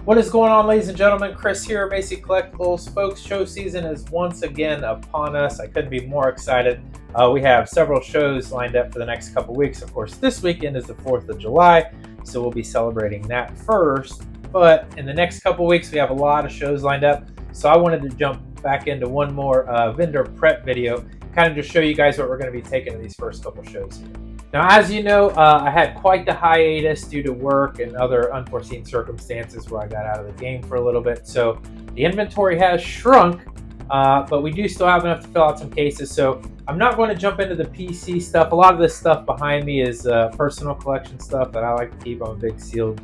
What is going on, ladies and gentlemen? Chris here, Mayce Collectibles. Folks, show season is once again upon us. I couldn't be more excited. We have several shows lined up for the next couple weeks. Of course, this weekend is the 4th of July, so we'll be celebrating that first. But in the next couple weeks, we have a lot of shows lined up. So I wanted to jump back into one more vendor prep video, kind of just show you guys what we're going to be taking to these first couple shows here. Now, as you know, I had quite the hiatus due to work and other unforeseen circumstances where I got out of the game for a little bit. So the inventory has shrunk, but we do still have enough to fill out some cases. So I'm not going to jump into the PC stuff. A lot of this stuff behind me is personal collection stuff that I like to keep. I'm a big sealed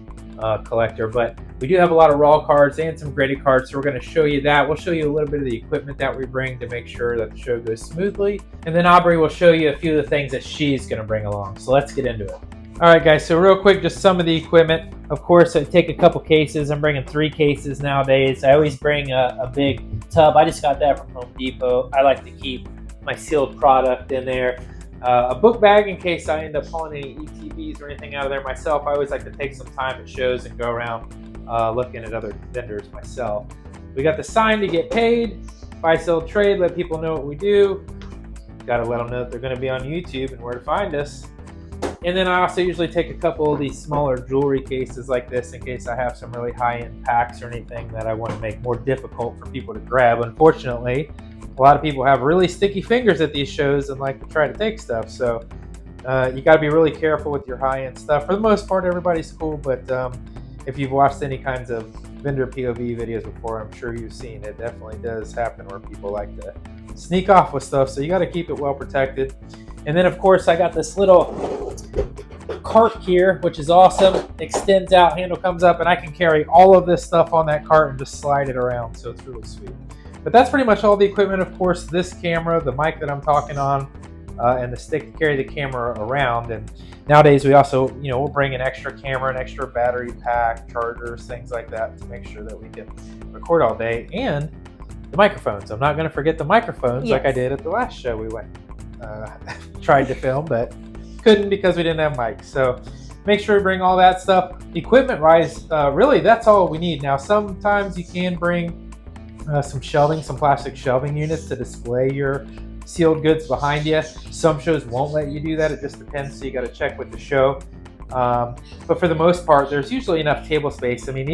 collector, but we do have a lot of raw cards and some graded cards, so we're going to show you that. We'll show you a little bit of the equipment that we bring to make sure that the show goes smoothly, and then Aubrey will show you a few of the things that she's going to bring along. So let's get into it. All right, guys, so real quick, just some of the equipment. Of course, I take a couple cases. I'm bringing 3 cases nowadays. I always bring a big tub. I just got that from Home Depot. I like to keep my sealed product in there. A book bag in case I end up pulling any ETBs or anything out of there myself. I always like to take some time at shows and go around looking at other vendors myself. We got the sign to get paid, buy, sell, trade, let people know what we do. Got to let them know that they're going to be on YouTube and where to find us. And then I also usually take a couple of these smaller jewelry cases like this in case I have some really high-end packs or anything that I want to make more difficult for people to grab. Unfortunately, a lot of people have really sticky fingers at these shows and like to try to take stuff. So you got to be really careful with your high-end stuff. For the most part, everybody's cool, but if you've watched any kinds of vendor POV videos before, I'm sure you've seen it definitely does happen where people like to sneak off with stuff. So you got to keep it well protected. And then, of course, I got this little cart here, which is awesome. Extends out, handle comes up, and I can carry all of this stuff on that cart and just slide it around. So it's really sweet. But that's pretty much all the equipment. Of course, this camera, the mic that I'm talking on, and the stick to carry the camera around. And nowadays we also, we'll bring an extra camera, an extra battery pack, chargers, things like that to make sure that we can record all day. And the microphones. I'm not going to forget the microphones. Yes. Like I did at the last show we went, tried to film, but couldn't because we didn't have mics. So make sure we bring all that stuff. Equipment-wise, really, that's all we need. Now, sometimes you can bring some shelving, some plastic shelving units to display your sealed goods behind you. Some shows won't let you do that. It just depends, so you got to check with the show. But for the most part, there's usually enough table space. I mean,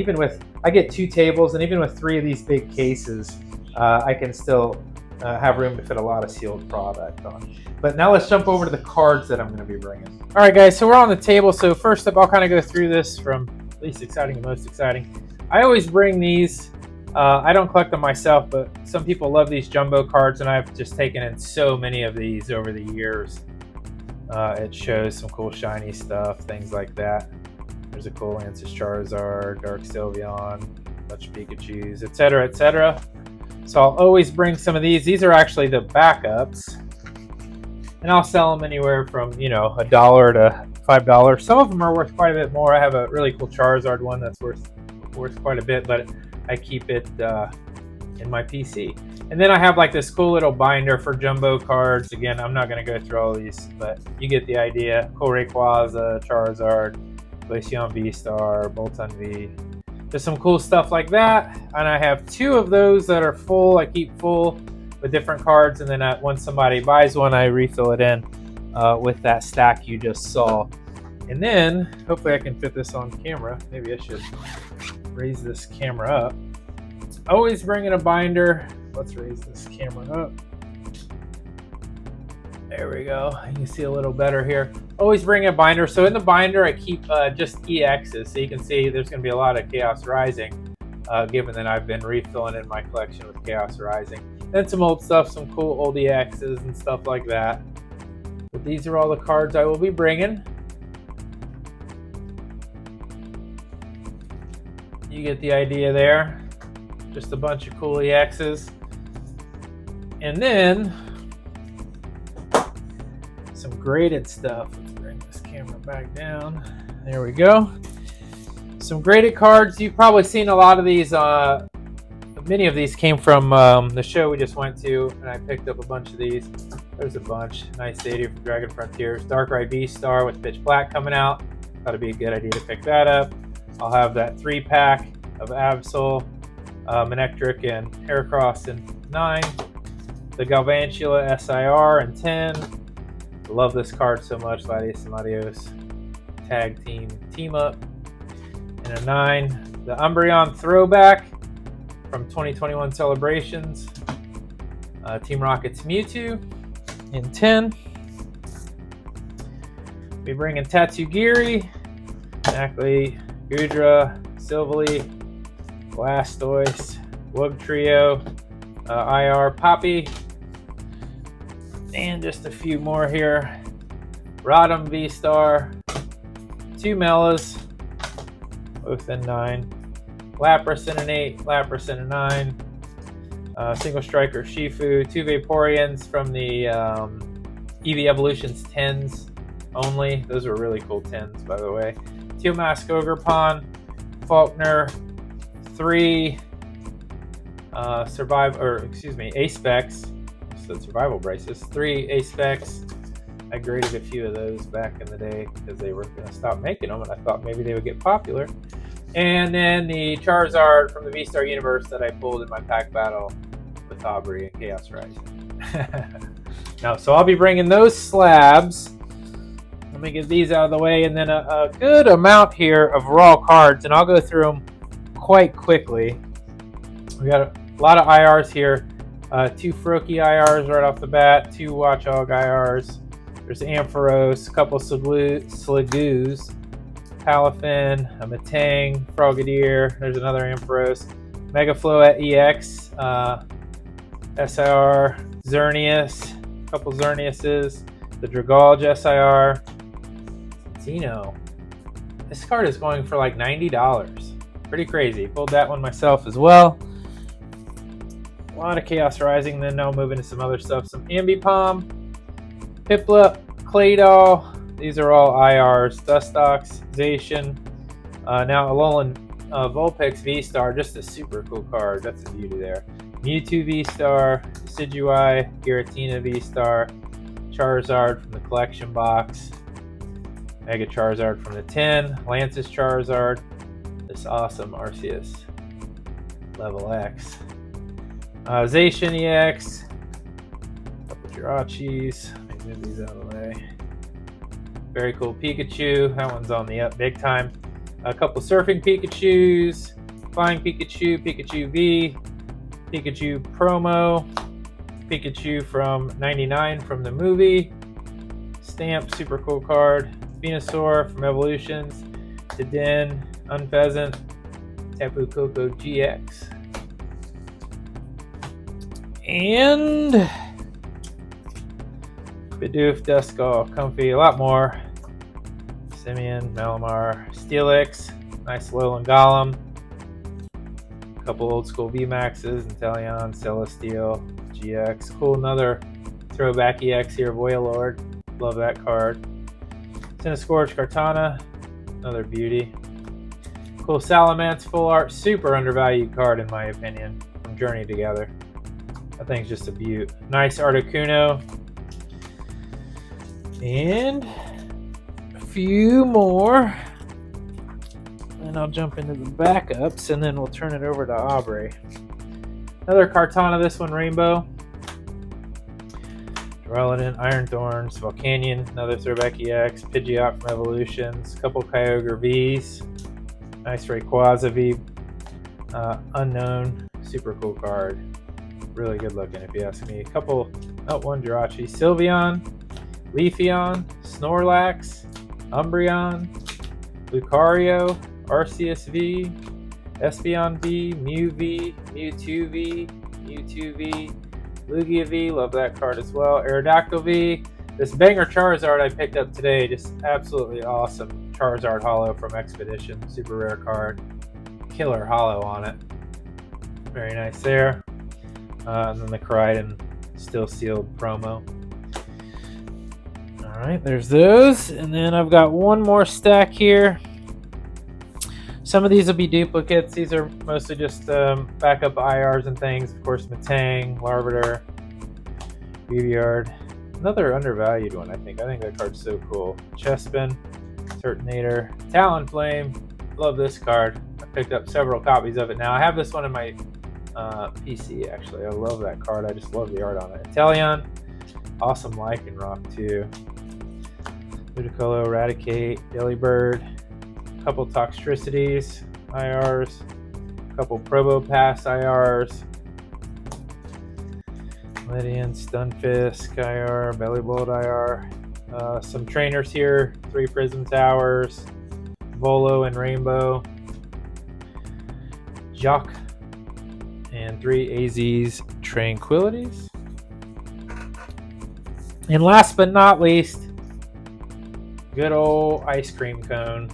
I get 2 tables, and even with 3 of these big cases, I can still have room to fit a lot of sealed product on. But now let's jump over to the cards that I'm going to be bringing. All right, guys, so we're on the table. So first up, I'll kind of go through this from least exciting to most exciting. I always bring these. I don't collect them myself, but some people love these jumbo cards, and I've just taken in so many of these over the years. It shows some cool shiny stuff, things like that. There's a cool Lance's Charizard, Dark Sylveon, bunch of Pikachus, etc., etc. So I'll always bring some of these. These are actually the backups, and I'll sell them anywhere from $1 to $5. Some of them are worth quite a bit more. I have a really cool Charizard one that's worth quite a bit, but I keep it in my PC. And then I have like this cool little binder for jumbo cards. Again, I'm not going to go through all these, but you get the idea. Cool Rayquaza, Charizard, Glaceon V-Star, Bolton V. Just some cool stuff like that. And I have 2 of those that are full. I keep full with different cards. And then when somebody buys one, I refill it in with that stack you just saw. And then, hopefully I can fit this on camera. Maybe I should raise this camera up. Always bring in a binder. Let's raise this camera up. There we go. You can see a little better here. Always bring a binder. So in the binder, I keep just EXs. So you can see there's going to be a lot of Chaos Rising, given that I've been refilling in my collection with Chaos Rising. Then some old stuff, some cool old EXs and stuff like that. But these are all the cards I will be bringing. You get the idea there. Just a bunch of cool EXs. And then some graded stuff. Let's bring this camera back down. There we go. Some graded cards. You've probably seen a lot of these. Many of these came from the show we just went to, and I picked up a bunch of these. There's a bunch. Nice data from Dragon Frontiers. Darkrai V-Star with Pitch Black coming out. Thought it'd be a good idea to pick that up. I'll have that 3-pack. of Absol, Manectric, and Heracross in 9. The Galvantula SIR in 10. I love this card so much. Latios and Latios tag team up in a 9. The Umbreon Throwback from 2021 Celebrations. Team Rocket's Mewtwo in 10. We bring in Tatsugiri, Ackley, Gudra, Silvally, Blastoise, Wugtrio, IR Poppy, and just a few more here. Rotom V-Star, 2 Melas, both in 9. Lapras in an 8, Lapras in a 9. Single Striker Shifu, 2 Vaporeons from the Eevee Evolutions 10s only. Those were really cool 10s, by the way. 2 Mask Ogerpon, Faulkner, 3 A-Specs, so survival braces, 3 A-Specs. I graded a few of those back in the day because they were going to stop making them, and I thought maybe they would get popular. And then the Charizard from the V-Star universe that I pulled in my pack battle with Aubrey and Chaos Rising. Now, so I'll be bringing those slabs. Let me get these out of the way, and then a good amount here of raw cards, and I'll go through them quite quickly. We got a lot of IRs here. 2 Froakie IRs right off the bat, 2 Watchog IRs. There's Ampharos, a couple Slagoos, Palafin, a Matang, Frogadier. There's another Ampharos. Megaflow EX, SIR, Xerneas, a couple Xerneases, the Dragolge SIR, Zeno. This card is going for like $90. Pretty crazy. Pulled that one myself as well. A lot of Chaos Rising. Then now moving to some other stuff. Some Ambipom, Piplup, Claydol. These are all IRs. Dustox, Zacian. Now Alolan Vulpix V-Star. Just a super cool card. That's the beauty there. Mewtwo V-Star, Decidueye, Giratina V-Star, Charizard from the collection box, Mega Charizard from the 10, Lance's Charizard, this awesome Arceus Level X, Zacian EX, a couple Jirachis, let me move these out of the way. Very cool Pikachu, that one's on the up big time. A couple Surfing Pikachus, Flying Pikachu, Pikachu V, Pikachu promo, Pikachu from 99 from the movie, Stamp, super cool card, Venusaur from Evolutions, Dedenne, Unpheasant, Tapu Koko GX, and Bidoof, Duskull, Comfy, a lot more, Simeon, Malamar, Steelix, nice Alolan Golem, couple old school VMAXs, Inteleon, Celesteal, GX. Cool, another throwback EX here, Voidlord. Love that card. Cinescourge, Kartana, another beauty. Cool Salamence full art, super undervalued card in my opinion, from Journey Together. That thing's just a beaut. Nice Articuno. And a few more. And I'll jump into the backups, and then we'll turn it over to Aubrey. Another Kartana, this one Rainbow. Duraludon, Iron Thorns, Volcanion, another throwback EX, Pidgeot from Evolutions, couple Kyogre Vs, nice Rayquaza V, Unknown, super cool card. Really good looking if you ask me. A couple, one Jirachi, Sylveon, Leafeon, Snorlax, Umbreon, Lucario, Arceus V, Espeon V, Mew V, Mewtwo V, Mewtwo V, Lugia V, love that card as well. Aerodactyl V. This banger Charizard I picked up today, just absolutely awesome. Charizard Holo from Expedition, super rare card. Killer Holo on it. Very nice there. And then the Koraidon still sealed promo. Alright, there's those. And then I've got one more stack here. Some of these will be duplicates. These are mostly just backup IRs and things. Of course, Matang, Larvitar, Weaviard. Another undervalued one, I think. I think that card's so cool. Chespin, Turtonator, Talonflame. Love this card. I picked up several copies of it now. I have this one in my PC, actually. I love that card. I just love the art on it. Inteleon, awesome Lycanroc too. Ludicolo, Eradicate, Delibird, a couple Toxtricities IRs, a couple Probopass IRs, Lydian, Stunfisk IR, Bellibolt IR, some trainers here, 3 Prism Towers, Volo and Rainbow, Jock, and 3 AZ's Tranquilities. And last but not least, good old ice cream cone.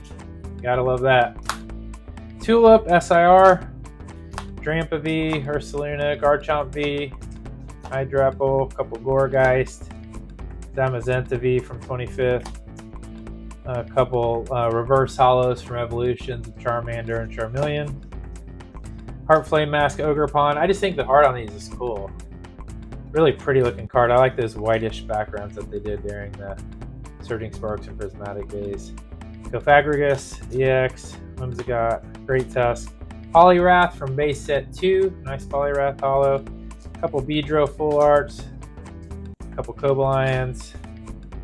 Gotta love that. Tulip, SIR, Drampa V, Ursaluna, Garchomp V, Hydrapple, a couple Gourgeist, Zamazenta V from 25th, a couple reverse hollows from Evolutions, Charmander and Charmeleon, Heartflame Mask, Ogerpon. I just think the art on these is cool. Really pretty looking card. I like those whitish backgrounds that they did during the Surging Sparks and Prismatic days. Cofagrigus, EX, Whimsicott, Great Tusk, Poliwrath from base set 2. Nice Poliwrath hollow. A couple Beedrill full arts. A couple Cobalions.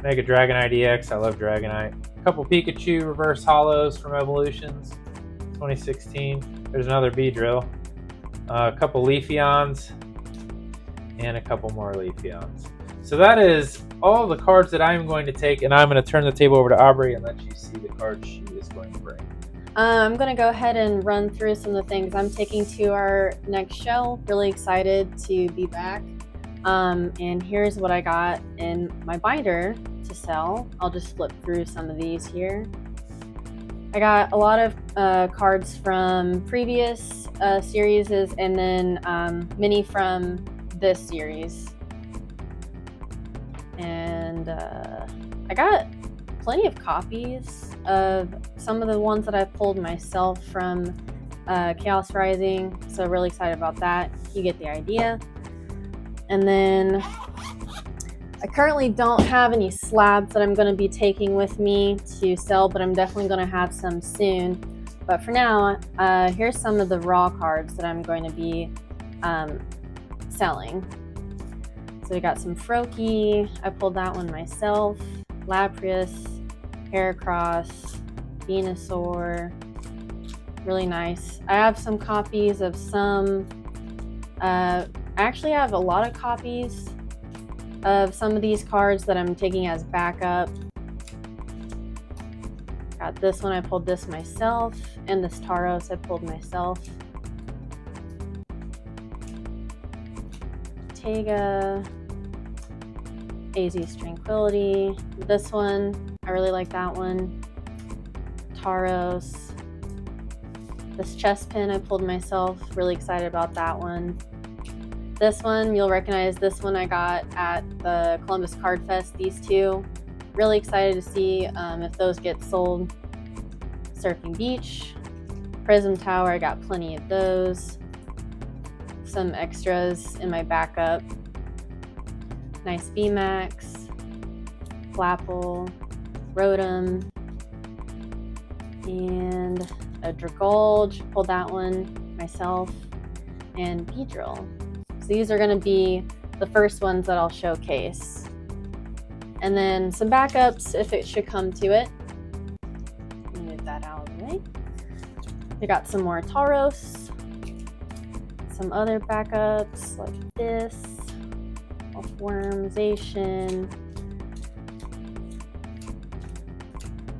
Mega Dragonite EX. I love Dragonite. A couple Pikachu reverse hollows from Evolutions 2016. There's another Beedrill. A couple Leafeons. And a couple more Leafeons. So that is all the cards that I'm going to take, and I'm going to turn the table over to Aubrey and let you see the cards she is going to bring. I'm going to go ahead and run through some of the things I'm taking to our next show. Really excited to be back. And here's what I got in my binder to sell. I'll just flip through some of these here. I got a lot of cards from previous series and then many from this series. And I got plenty of copies of some of the ones that I pulled myself from Chaos Rising, so really excited about that. You get the idea. And then I currently don't have any slabs that I'm going to be taking with me to sell, but I'm definitely going to have some soon. But for now, here's some of the raw cards that I'm going to be selling. So we got some Froakie, I pulled that one myself, Lapras, Heracross, Venusaur, really nice. I have some copies of some, I actually have a lot of copies of some of these cards that I'm taking as backup. Got this one, I pulled this myself, and this Tauros I pulled myself. Tega, AZ's Tranquility. This one, I really like that one. Tauros. This chest pin I pulled myself. Really excited about that one. This one, you'll recognize this one I got at the Columbus Card Fest. These two. Really excited to see if those get sold. Surfing Beach. Prism Tower, I got plenty of those. Some extras in my backup. Nice VMAX, Flapple, Rotom, and a Dragolge, pulled that one myself, and Beedrill. So these are going to be the first ones that I'll showcase. And then some backups if it should come to it. Move that out of the way. We got some more Tauros, some other backups like this. Wormzation,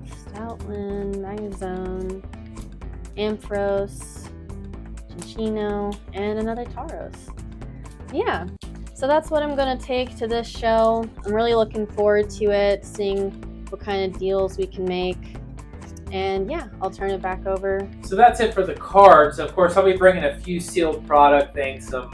Stoutland, Magnezone, Ampharos, Cinccino, and another Tauros. Yeah, so that's what I'm going to take to this show. I'm really looking forward to it, seeing what kind of deals we can make. And yeah, I'll turn it back over. So that's it for the cards. Of course, I'll be bringing a few sealed product things, some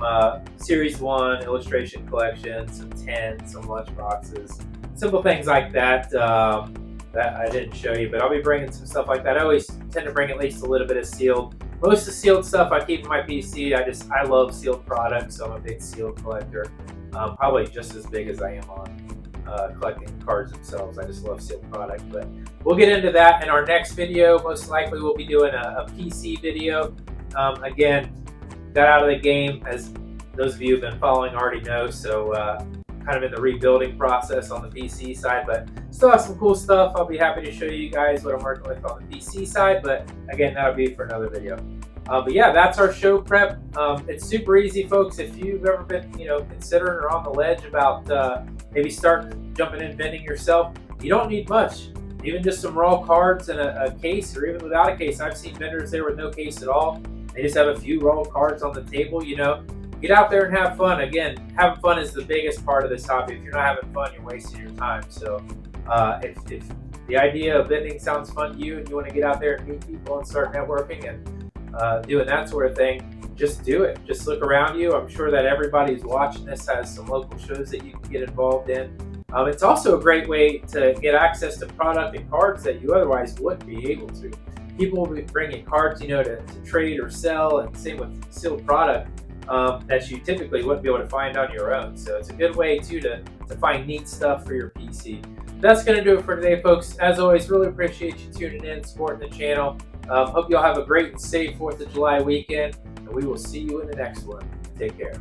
Series 1 illustration collections, some tins, some lunch boxes, simple things like that that I didn't show you, but I'll be bringing some stuff like that. I always tend to bring at least a little bit of sealed. Most of the sealed stuff I keep in my PC. I love sealed products, so I'm a big sealed collector. Probably just as big as I am on collecting cards themselves. I just love sealed product, but we'll get into that in our next video. Most likely we'll be doing a PC video. Again, got out of the game, as those of you who've been following already know, so kind of in the rebuilding process on the PC side, but still have some cool stuff. I'll be happy to show you guys what I'm working with on the PC side, but again, that'll be for another video. But yeah, that's our show prep. It's super easy, folks. If you've ever been, considering or on the ledge about maybe jumping in vending yourself, you don't need much. Even just some raw cards and a case, or even without a case. I've seen vendors there with no case at all. They just have a few raw cards on the table. Get out there and have fun. Again, having fun is the biggest part of this hobby. If you're not having fun, you're wasting your time. So if the idea of vending sounds fun to you and you want to get out there and meet people and start networking and doing that sort of thing, just do it. Just look around you. I'm sure that everybody who's watching this has some local shows that you can get involved in. It's also a great way to get access to product and cards that you otherwise wouldn't be able to. People will be bringing cards, to trade or sell, and same with sealed product that you typically wouldn't be able to find on your own. So it's a good way too to find neat stuff for your PC. That's going to do it for today, folks. As always, really appreciate you tuning in, supporting the channel. Hope you all have a great and safe 4th of July weekend, and we will see you in the next one. Take care.